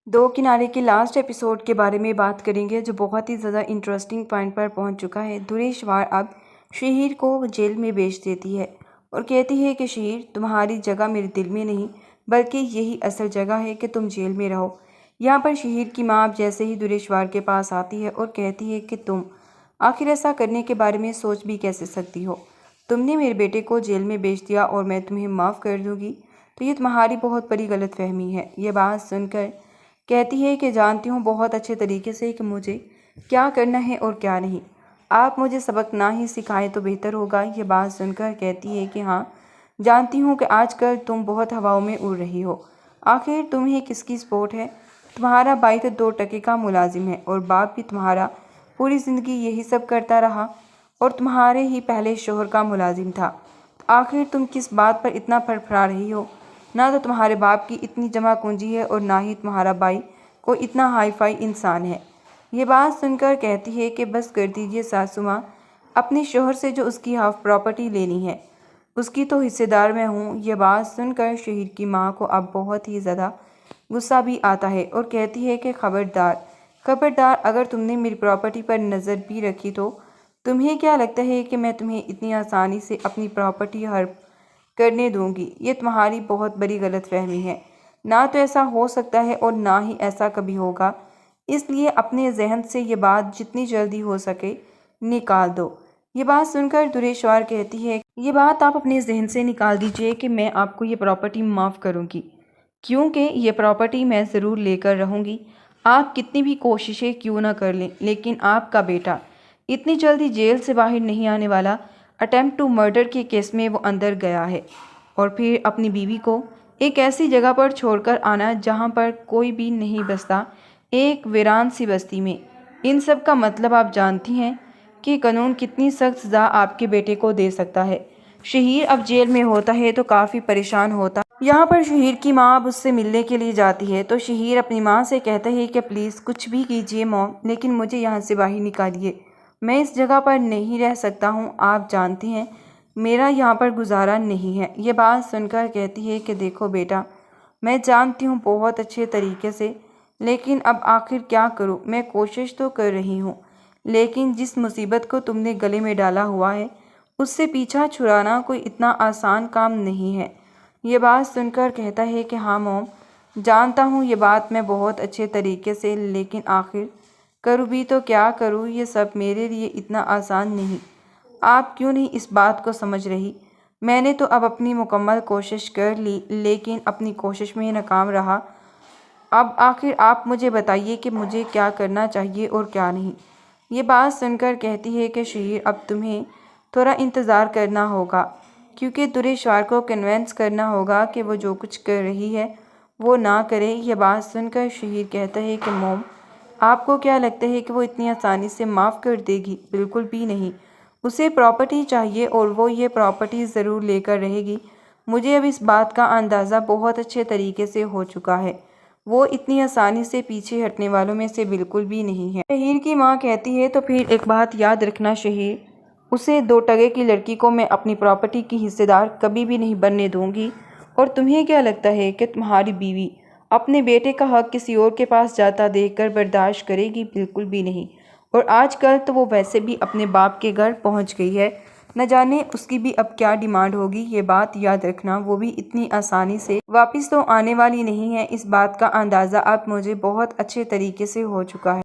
दो किनारे के लास्ट एपिसोड के बारे में बात करेंगे, जो बहुत ही ज़्यादा इंटरेस्टिंग पॉइंट पर पहुंच चुका है। दुरेश्वर अब शहीर को जेल में भेज देती है और कहती है कि शहीर, तुम्हारी जगह मेरे दिल में नहीं, बल्कि यही असल जगह है कि तुम जेल में रहो। यहाँ पर शहीर की माँ अब जैसे ही दुरेश्वर के पास आती है और कहती है कि तुम आखिर ऐसा करने के बारे में सोच भी कैसे सकती हो। तुमने मेरे बेटे को जेल में भेज दिया और मैं तुम्हें माफ़ कर दूँगी, तो ये तुम्हारी बहुत बड़ी गलतफहमी है। ये बात सुनकर कहती है कि जानती हूँ बहुत अच्छे तरीके से कि मुझे क्या करना है और क्या नहीं। आप मुझे सबक ना ही सिखाएं तो बेहतर होगा। ये बात सुनकर कहती है कि हाँ, जानती हूँ कि आजकल तुम बहुत हवाओं में उड़ रही हो। आखिर तुम्हें किसकी सपोर्ट है? तुम्हारा भाई तो 2 टके का मुलाजिम है और बाप भी तुम्हारा पूरी ज़िंदगी यही सब करता रहा और तुम्हारे ही पहले शोहर का मुलाजिम था। आखिर तुम किस बात पर इतना फड़फड़ा रही हो? ना तो तुम्हारे बाप की इतनी जमा पूंजी है और ना ही तुम्हारा भाई कोई इतना हाई फाई इंसान है। ये बात सुनकर कहती है कि बस कर दीजिए सासू माँ, अपने शोहर से जो उसकी हाफ प्रॉपर्टी लेनी है उसकी तो हिस्सेदार मैं हूँ। ये बात सुनकर शहीर की माँ को अब बहुत ही ज़्यादा गुस्सा भी आता है और कहती है कि खबरदार, अगर तुमने मेरी प्रॉपर्टी पर नज़र भी रखी तो तुम्हें क्या लगता है कि मैं तुम्हें इतनी आसानी से अपनी प्रॉपर्टी हड़प करने दूंगी? ये तुम्हारी बहुत बड़ी गलतफहमी है। ना तो ऐसा हो सकता है और ना ही ऐसा कभी होगा। इसलिए अपने जहन से ये बात जितनी जल्दी हो सके निकाल दो। ये बात सुनकर दुरेश्वर कहती है, ये बात आप अपने जहन से निकाल दीजिए कि मैं आपको ये प्रॉपर्टी माफ़ करूँगी, क्योंकि ये प्रॉपर्टी मैं ज़रूर लेकर रहूँगी। आप कितनी भी कोशिशें क्यों ना कर लें, लेकिन आपका बेटा इतनी जल्दी जेल से बाहर नहीं आने वाला। अटेम्प्ट टू मर्डर के केस में वो अंदर गया है और फिर अपनी बीवी को एक ऐसी जगह पर छोड़कर आना जहां पर कोई भी नहीं बसता, एक वीरान सी बस्ती में। इन सब का मतलब आप जानती हैं कि कानून कितनी सख्त सज़ा आपके बेटे को दे सकता है। शहीर अब जेल में होता है तो काफ़ी परेशान होता। यहाँ पर शहीर की माँ अब उससे मिलने के लिए जाती है तो शहीर अपनी माँ से कहता है कि प्लीज़ कुछ भी कीजिए मॉम, लेकिन मुझे यहाँ से बाहर निकालिए। मैं इस जगह पर नहीं रह सकता हूँ। आप जानती हैं मेरा यहाँ पर गुजारा नहीं है। ये बात सुनकर कहती है कि देखो बेटा, मैं जानती हूँ बहुत अच्छे तरीके से, लेकिन अब आखिर क्या करूँ? मैं कोशिश तो कर रही हूँ, लेकिन जिस मुसीबत को तुमने गले में डाला हुआ है उससे पीछा छुड़ाना कोई इतना आसान काम नहीं है। ये बात सुनकर कहता है कि हाँ मॉम, जानता हूँ ये बात मैं बहुत अच्छे तरीके से, लेकिन आखिर करूँ भी तो क्या करूँ? ये सब मेरे लिए इतना आसान नहीं। आप क्यों नहीं इस बात को समझ रही? मैंने तो अब अपनी मुकम्मल कोशिश कर ली, लेकिन अपनी कोशिश में नाकाम रहा। अब आखिर आप मुझे बताइए कि मुझे क्या करना चाहिए और क्या नहीं। ये बात सुनकर कहती है कि शहीर, अब तुम्हें थोड़ा इंतज़ार करना होगा, क्योंकि दुरेश्वर को कन्विंस करना होगा कि वो जो कुछ कर रही है वो ना करे। ये बात सुनकर शहीर कहता है कि मॉम, आपको क्या लगता है कि वो इतनी आसानी से माफ़ कर देगी? बिल्कुल भी नहीं। उसे प्रॉपर्टी चाहिए और वो ये प्रॉपर्टी ज़रूर लेकर रहेगी। मुझे अब इस बात का अंदाज़ा बहुत अच्छे तरीके से हो चुका है। वो इतनी आसानी से पीछे हटने वालों में से बिल्कुल भी नहीं है। शहीर की माँ कहती है तो फिर एक बात याद रखना शहीर, उसे 2 टके की लड़की को मैं अपनी प्रॉपर्टी की हिस्सेदार कभी भी नहीं बनने दूंगी। और तुम्हें क्या लगता है कि तुम्हारी बीवी अपने बेटे का हक किसी और के पास जाता देखकर बर्दाश्त करेगी? बिल्कुल भी नहीं। और आजकल तो वो वैसे भी अपने बाप के घर पहुंच गई है, न जाने उसकी भी अब क्या डिमांड होगी। ये बात याद रखना, वो भी इतनी आसानी से वापस तो आने वाली नहीं है। इस बात का अंदाज़ा अब मुझे बहुत अच्छे तरीके से हो चुका है।